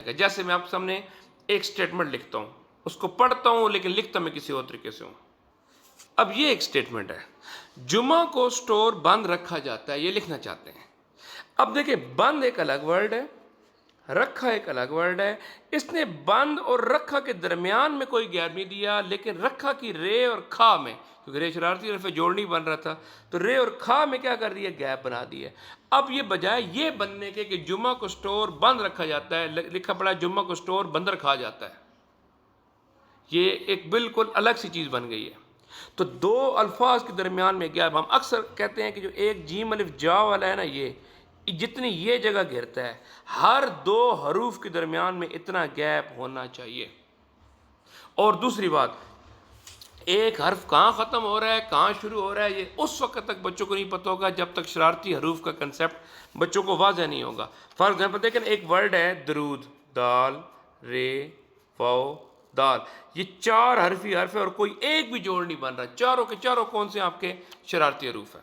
جیسے میں آپ سامنے ایک سٹیٹمنٹ لکھتا ہوں، اس کو پڑھتا ہوں لیکن لکھتا میں کسی اور طریقے سے ہوں۔ اب یہ ایک سٹیٹمنٹ ہے، جمعہ کو سٹور بند رکھا جاتا ہے، یہ لکھنا چاہتے ہیں۔ اب دیکھیں بند ایک الگ ورڈ ہے، رکھا ایک الگ ورڈ ہے۔ اس نے بند اور رکھا کے درمیان میں کوئی گیپ نہیں دیا، لیکن رکھا کی رے اور کھا میں، کیونکہ رے شرارتی حرف جوڑ نہیں بن رہا تھا، تو رے اور کھا میں کیا کر دیا، گیپ بنا دیا۔ اب یہ بجائے یہ بننے کے کہ جمعہ کو سٹور بند رکھا جاتا ہے، لکھا پڑا جمعہ کو سٹور بندر کھا جاتا ہے۔ یہ ایک بالکل الگ سی چیز بن گئی ہے۔ تو دو الفاظ کے درمیان میں گیپ، ہم اکثر کہتے ہیں کہ جو ایک جیم الف جا والا ہے نا، یہ جتنی یہ جگہ گھیرتا ہے، ہر دو حروف کے درمیان میں اتنا گیپ ہونا چاہیے۔ اور دوسری بات، ایک حرف کہاں ختم ہو رہا ہے کہاں شروع ہو رہا ہے، یہ اس وقت تک بچوں کو نہیں پتہ ہوگا جب تک شرارتی حروف کا کنسیپٹ بچوں کو واضح نہیں ہوگا۔ فار ایگزامپل دیکھیں، ایک ورڈ ہے درود، دال، رے، واو، دال، یہ چار حرفی حرف ہے اور کوئی ایک بھی جوڑ نہیں بن رہا، چاروں کے چاروں کون سے آپ کے شرارتی حروف ہیں۔